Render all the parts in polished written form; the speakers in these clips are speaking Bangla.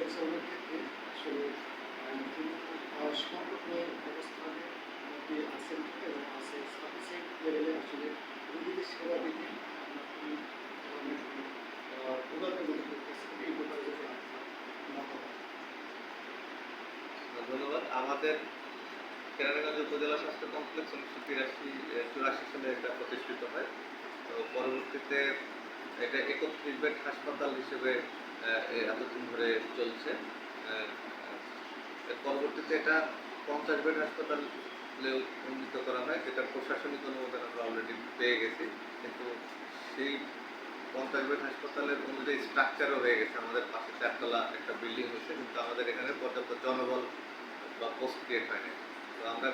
পরিচালনার ক্ষেত্রে আসলে তিনি সংকটময় অবস্থানের মধ্যে আছেন কিনা এবং আছে সাফিসিয়েন্ট লেভেলে আসলে রোগীদের সেবা দিতে আপনার কি ধরনের কোনো ভোগান্তির মধ্যে পড়তেছেন এই ব্যাপারে যদি আপনার মতামত। ধন্যবাদ। আমাদের কেরানীগঞ্জ উপজেলা স্বাস্থ্য কমপ্লেক্স 1983-84 সালে এটা প্রতিষ্ঠিত হয়। তো পরবর্তীতে এটা 31 বেড হাসপাতাল হিসেবে এতদিন ধরে চলছে। এর পরবর্তীতে এটা 50 বেড হাসপাতালেও উন্নীত করা হয়, যেটা প্রশাসনিক অনুমোদন আমরা অলরেডি পেয়ে গেছি। কিন্তু সেই 50 বেড হাসপাতালের অনুযায়ী স্ট্রাকচারও হয়ে গেছে। আমাদের পাশে 4 তলা একটা বিল্ডিং হয়েছে, কিন্তু আমাদের এখানে পর্যাপ্ত জনবল বা পোস্ট ক্রিয়েট হয়নি। তো আমরা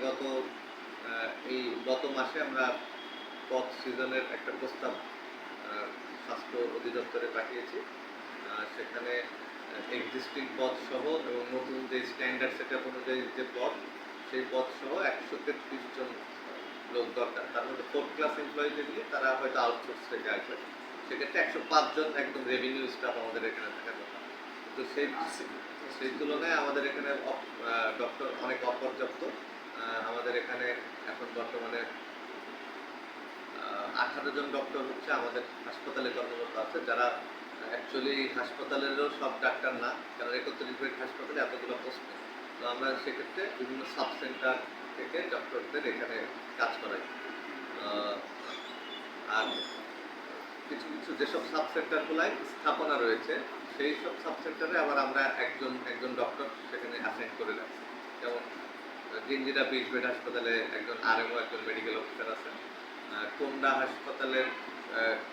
গত মাসে আমরা পথ সৃজনের একটা প্রস্তাব স্বাস্থ্য অধিদপ্তরে পাঠিয়েছি। সেখানে এক্সিস্টিং পথ সহ এবং নতুন যে স্ট্যান্ডার্ড সেটআপ অনুযায়ী যে পথ, সেই পথ সহ 133 জন লোক দরকার। তার মধ্যে 4th ক্লাস এমপ্লয়ি যেগুলি তারা হয়তো আউটসোর্স থেকে আসবে। সেক্ষেত্রে 105 জন একদম রেভিনিউ স্টাফ আমাদের এখানে থাকার কথা। তো সেই তুলনায় আমাদের এখানে ডক্টর অনেক অপর্যাপ্ত। আমাদের এখানে এখন বর্তমানে 18 জন ডক্টর হচ্ছে আমাদের হাসপাতালে কর্মরত আছে, যারা অ্যাকচুয়ালি হাসপাতালেরও সব ডাক্তার না, কারণ 31 বেড হাসপাতালে এতগুলো পোস্ট নেই। তো আমরা সেক্ষেত্রে বিভিন্ন সাব সেন্টার থেকে ডক্টরদের এখানে কাজ করাই। আর কিছু কিছু যেসব সাব সেন্টারগুলায় স্থাপনা রয়েছে, সেই সব সাব সেন্টারে আবার আমরা একজন ডক্টর সেখানে অ্যাসাইন করে রাখছি। যেমন জিঞ্জিরা 20 বেড হাসপাতালে একজন আরএমও, একজন মেডিকেল অফিসার আছেন। কোন্ডা হাসপাতালের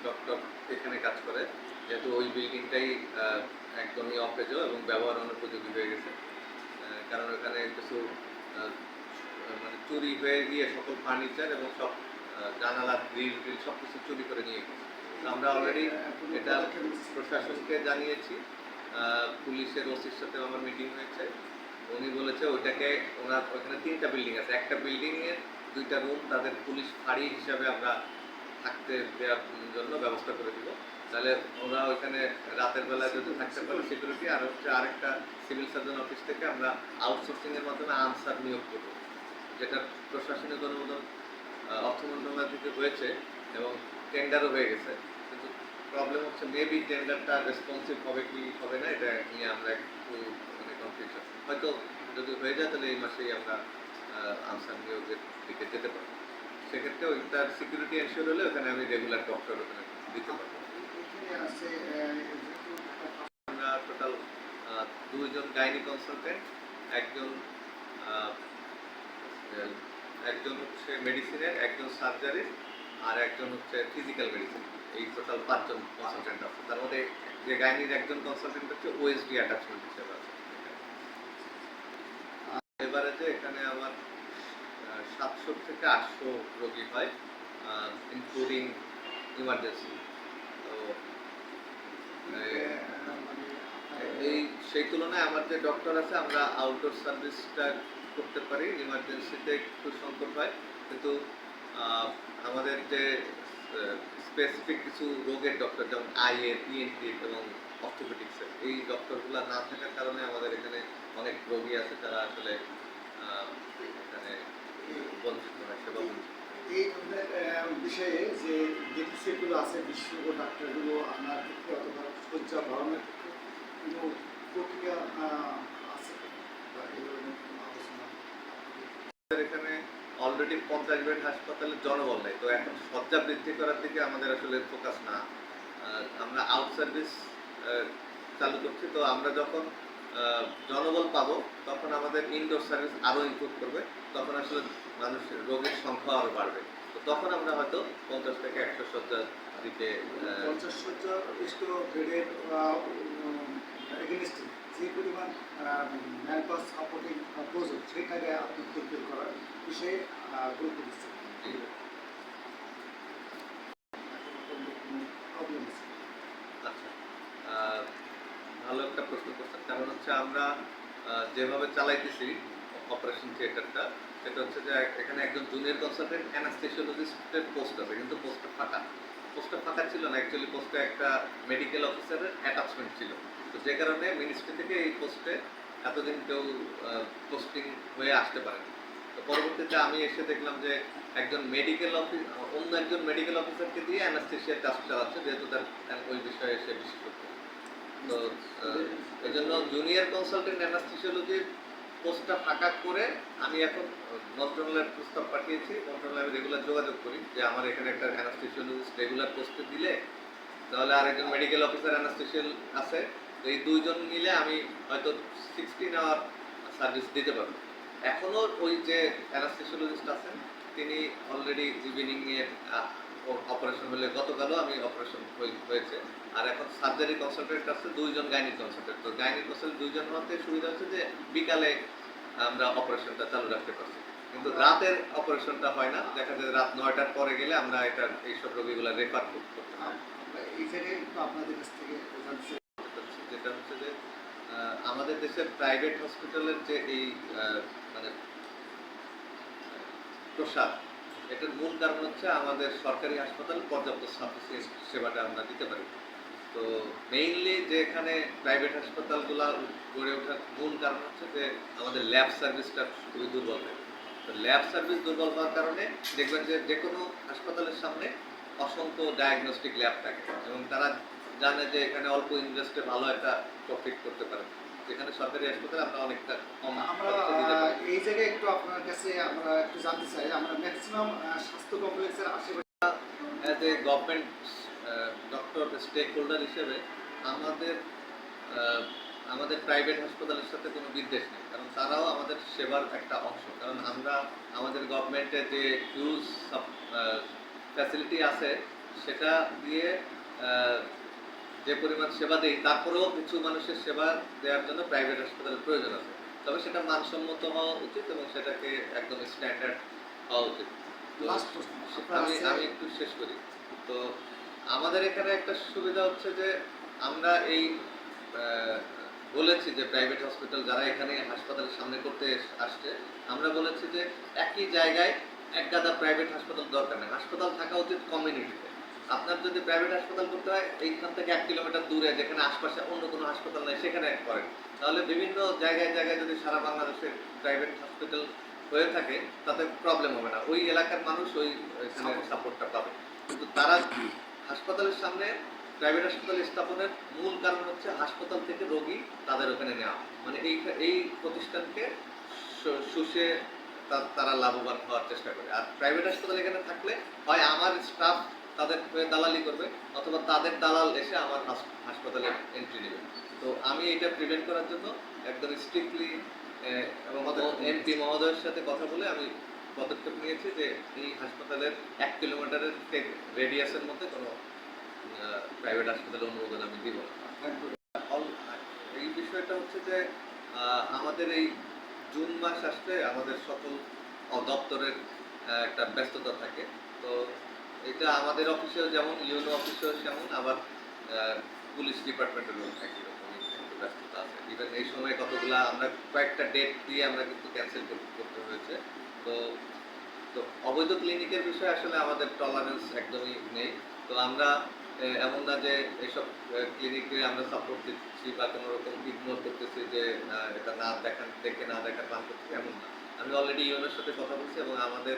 ডক্টর এখানে কাজ করে, যেহেতু ওই বিল্ডিংটাই একদমই অকেজো এবং ব্যবহার অনুপযোগী হয়ে গেছে। কারণ ওখানে কিছু মানে চুরি হয়ে গিয়ে সকল ফার্নিচার এবং সব জানালা গ্রিল সব কিছু চুরি করে নিয়ে গেছে। আমরা অলরেডি এটা প্রশাসনকে জানিয়েছি। পুলিশের ওসির সাথে আমার মিটিং হয়েছে। উনি বলেছে ওইটাকে ওখানে 3টা বিল্ডিং আছে, একটা বিল্ডিংয়ের 2টা রুম তাদের পুলিশ ফাঁড়ি হিসাবে আমরা থাকতে দেওয়ার জন্য ব্যবস্থা করে দিব। তাহলে ওরা ওইখানে রাতের বেলা যদি থাকতে পারে সিকিউরিটি, আর হচ্ছে আরেকটা সিভিল সার্জন অফিস থেকে আমরা আউটসোর্সিংয়ের মাধ্যমে আনসার নিয়োগ করব, যেটা প্রশাসনিক অনুমোদন অর্থ মন্ত্রণালয় থেকে হয়েছে এবং টেন্ডারও হয়ে গেছে। কিন্তু প্রবলেম হচ্ছে মেবি টেন্ডারটা রেসপন্সিভ হবে কি হবে না, এটা নিয়ে আমরা একটু মানে কনফিউশন। হয়তো যদি হয়ে যায় তাহলে এই মাসেই আমরা আনসার নিয়োগের দিকে যেতে পারবো। সেক্ষেত্রে ওইটার সিকিউরিটি এনশিওর হলে ওখানে আমি রেগুলার ডক্টর ওখানে দিতে পারবো। আমরা টোটাল 2 জন গাইনি কনসালটেন্ট, একজন একজন হচ্ছে মেডিসিনের, একজন সার্জারির, আর একজন হচ্ছে ফিজিক্যাল মেডিসিন। এই টোটাল 5 জন কনসালটেন্ট আছে। তার মধ্যে যে গাইনির একজন কনসালটেন্ট হচ্ছে ওএসডি অ্যাটাচমেন্ট হিসেবে আছে। এবারে যে এখানে আমার 700 থেকে 800 রোগী হয়, ইনক্লুডিং ইমার্জেন্সি। তো সেই তুলনায় আমার যে ডক্টর আছে, আমরা আউটডোর সার্ভিসটা করতে পারি। ইমার্জেন্সিতে একটু সংকট হয়, কিন্তু আমাদের যে স্পেসিফিক কিছু রোগের ডক্টর, যেমন আইয়ের, ইএনটি এবং অর্থোপেডিক্সের, এই ডক্টরগুলো না থাকার কারণে আমাদের এখানে অনেক রোগী আছে যারা আসলে এখানে বঞ্চিত হয়, সেবা বঞ্চিত। এই বিষয়ে যে ডেফিসিয়েন্টগুলো আছে, বিশেষজ্ঞ ডাক্তারগুলো আনার ক্ষেত্রে অথবা শয্যা বাড়ানোর ক্ষেত্রে কোনো প্রক্রিয়া আছে বা এই ধরনের কোনো আলোচনা? এখানে অলরেডি 50 বেড হাসপাতালে জনবল নেই, তো এখন শয্যা বৃদ্ধি করার দিকে আমাদের আসলে ফোকাস না। আমরা আউট সার্ভিস চালু করছি। তো আমরা যখন জনবল পাবো তখন আমাদের ইনডোর সার্ভিস আরও ইমপ্রুভ করবে, তখন আসলে মানুষের রোগীর সংখ্যা আরও বাড়বে। তো তখন আমরা হয়তো 50 থেকে 100 শয্যা দিতে 50 শয্যা বেডের এগেনস্টে যে পরিমাণ ম্যান পাওয়ার সাপোর্টিং প্রয়োজন, সেটাকে আপনি ফুলফিল করার বিষয়ে গুরুত্ব দিচ্ছেন। আচ্ছা, ভালো একটা প্রশ্ন করছেন। কারণ হচ্ছে আমরা যেভাবে চালাইতেছি অপারেশন থিয়েটারটা, সেটা হচ্ছে যে এখানে একজন জুনিয়র কনসালটেন্ট অ্যানাস্থেসিওলজিস্টের পোস্ট আছে, কিন্তু পোস্টটা ফাঁকা। পোস্টটা ফাঁকা ছিল না, অ্যাকচুয়ালি পোস্টে একটা মেডিকেল অফিসারের অ্যাটাচমেন্ট ছিল। তো যে কারণে মিনিস্ট্রি থেকে এই পোস্টে এতদিন কেউ পোস্টিং হয়ে আসতে পারেনি। তো পরবর্তীতে আমি এসে দেখলাম যে একজন অন্য একজন মেডিকেল অফিসারকে দিয়ে অ্যানাস্থেশিয়ার কাজ চালাচ্ছে, যেহেতু তার ওই বিষয়ে সে বিশেষজ্ঞ। তো এই জন্য জুনিয়র কনসালটেন্ট অ্যানাস্থেসিওলজির পোস্টটা ফাঁকা করে আমি এখন মন্ত্রণালয়ের প্রস্তাব পাঠিয়েছি। মন্ত্রণালয়ে আমি রেগুলার যোগাযোগ করি যে আমার এখানে একটা অ্যানাস্থেসিওলজিস্ট রেগুলার পোস্টে দিলে তাহলে আরেকজন মেডিকেল অফিসার অ্যানাস্থেসিয়াল আছে, তো এই দুইজন মিলে আমি হয়তো 16 আওয়ার সার্ভিস দিতে পারবো। এখনও ওই যে অ্যানাস্থেসিওলজিস্ট আছেন তিনি অলরেডি ইভিনিংয়ে অপারেশন হলে, গতকালও আমি অপারেশন হয়েছে। আর এখন সার্জারি কনসালটেন্ট আছে দুইজন, গাইনিক কনসালটেন্ট। তো গাইনিক কনসালটেন্ট দুইজন হতে সুবিধা হচ্ছে যে বিকালে আমরা অপারেশনটা চালু রাখতে পারছি, কিন্তু রাতের অপারেশনটা হয় না। দেখা যায় রাত 9টার পরে গেলে আমরা এইসব রোগীগুলো রেফার করতে পারি। এই জায়গায় একটু আপনাদের কাছ থেকে জানতে চাই। যেটা হচ্ছে যে আমাদের দেশের প্রাইভেট হসপিটালের যে এই মানে প্রসার, এটার মূল কারণ হচ্ছে আমাদের সরকারি হাসপাতাল পর্যাপ্ত সাফিসিয়েন্ট সেবাটা আমরা দিতে পারি। তো মেইনলি যে এখানে প্রাইভেট হাসপাতালগুলো গড়ে ওঠার মূল কারণ হচ্ছে যে আমাদের ল্যাব সার্ভিসটা খুবই দুর্বল থাকে। তো ল্যাব সার্ভিস দুর্বল হওয়ার কারণে দেখবেন যে কোনো হাসপাতালের সামনে অসংখ্য ডায়াগনস্টিক ল্যাব থাকে এবং তারা জানে যে এখানে অল্প ইনভেস্টে ভালো একটা প্রফিট করতে পারে, যেখানে সরকারি হাসপাতালে আমরা অনেকটা কম আমরা এই জায়গায় একটু আপনার কাছে আমরা একটু জানতে চাই, আমরা ম্যাক্সিমাম স্বাস্থ্য কমপ্লেক্সের আশেপাশে as a government doctor stakeholder হিসেবে আমাদের আমাদের প্রাইভেট হাসপাতালের সাথে কোনো বিদ্বেষ নেই, কারণ তারাও আমাদের সেবার একটা অংশ। কারণ আমরা আমাদের গভর্নমেন্টের যে হিউজ ফ্যাসিলিটি আছে সেটা দিয়ে যে পরিমাণ সেবা দেই, তারপরেও কিছু মানুষের সেবা দেওয়ার জন্য প্রাইভেট হাসপাতালের প্রয়োজন আছে। তবে সেটা মানসম্মত হওয়া উচিত এবং সেটাকে একদম স্ট্যান্ডার্ড হওয়া উচিত। আমি একটু শেষ করি। তো আমাদের এখানে একটা সুবিধা হচ্ছে যে আমরা এই বলেছি যে প্রাইভেট হসপিটাল যারা এখানে হাসপাতালের সামনে করতে আসছে, আমরা বলেছি যে একই জায়গায় এক গাদা প্রাইভেট হাসপাতাল দরকার নেই, হাসপাতাল থাকা উচিত কমিউনিটিতে। আপনার যদি প্রাইভেট হাসপাতাল করতে হয় এইখান থেকে 1 কিলোমিটার দূরে, যেখানে আশপাশে অন্য কোনো হাসপাতাল নেই, সেখানে করেন। তাহলে বিভিন্ন জায়গায় জায়গায় যদি সারা বাংলাদেশে প্রাইভেট হসপিটাল হয়ে থাকে তাতে প্রবলেম হবে না, ওই এলাকার মানুষ ওইখানে সাপোর্টটা পাবে। কিন্তু তারা হাসপাতালের সামনে প্রাইভেট হাসপাতাল স্থাপনের মূল কারণ হচ্ছে হাসপাতাল থেকে রোগী তাদের ওখানে নেওয়া, মানে এই প্রতিষ্ঠানকে শুষে তারা লাভবান হওয়ার চেষ্টা করে। আর প্রাইভেট হাসপাতাল এখানে থাকলে হয় আমার স্টাফ তাদের হয়ে দালালি করবে, অথবা তাদের দালাল এসে আমার হাসপাতালে এন্ট্রি নেবে। তো আমি এটা প্রিভেন্ট করার জন্য একদম স্ট্রিক্টলি এবং এমপি মহোদয়ের সাথে কথা বলে আমি পদক্ষেপ নিয়েছি যে এই হাসপাতালের 1 কিলোমিটারের রেডিয়াসের মধ্যে কোনো প্রাইভেট হাসপাতালের অনুমোদন আমি দিব না। এই বিষয়টা হচ্ছে যে আমাদের এই জুন মাস আসলে আমাদের সকল দপ্তরের একটা ব্যস্ততা থাকে। তো এটা আমাদের অফিসেও যেমন, ইউনো অফিসেও যেমন, আবার পুলিশ ডিপার্টমেন্টেরও একই রকমই একটু ব্যস্ততা আছে। ইভেন এই সময় কতগুলা আমরা কয়েকটা ডেট দিয়ে আমরা কিন্তু ক্যান্সেল করতে হয়েছে। তো তো অবৈধ ক্লিনিকের বিষয়ে আসলে আমাদের টলারেন্স একদমই নেই। তো আমরা এমন না যে এইসব ক্লিনিকে আমরা সাপোর্ট দিচ্ছি বা কোনো রকম ইগনোর করতেছি যে এটা দেখে না দেখার পান করতেছি, এমন না। আমি অলরেডি ইউনোর সাথে কথা বলছি এবং আমাদের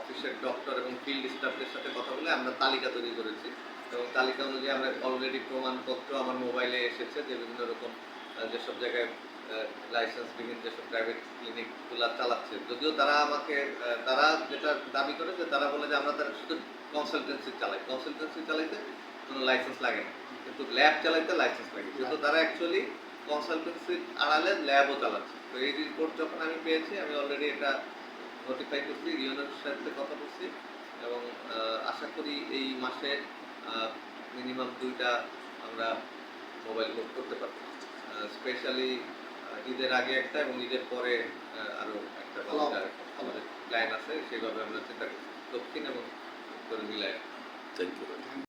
অফিসের ডক্টর এবং ফিল্ড স্টাফদের সাথে কথা বলে আমরা তালিকা তৈরি করেছি এবং তালিকা অনুযায়ী আমরা অলরেডি প্রমাণপত্র আমার মোবাইলে এসেছে যে বিভিন্ন রকম যেসব জায়গায় লাইসেন্সবিহীন যেসব প্রাইভেট ক্লিনিকগুলো চালাচ্ছে, যদিও তারা যেটা দাবি করে যে তারা বলে যে আমরা তারা শুধু কনসালটেন্সি চালাইতে কোনো লাইসেন্স লাগে না, কিন্তু ল্যাব চালাইতে লাইসেন্স লাগে, যেহেতু তারা অ্যাকচুয়ালি কনসালটেন্সির আড়ালে ল্যাবও চালাচ্ছে। তো এই রিপোর্ট যখন আমি পেয়েছি আমি অলরেডি এটা নোটিফাই করছি, ইউনোর সাথে কথা বলছি এবং আশা করি এই মাসে মিনিমাম 2টা আমরা মোবাইল কোড করতে পারবো। স্পেশালি ঈদের আগে একটা এবং ঈদের পরে আরও একটা আমাদের প্ল্যান আছে, সেভাবে আমরা চিন্তা করছি দক্ষিণ এবং উত্তর মিলায়। Thank you.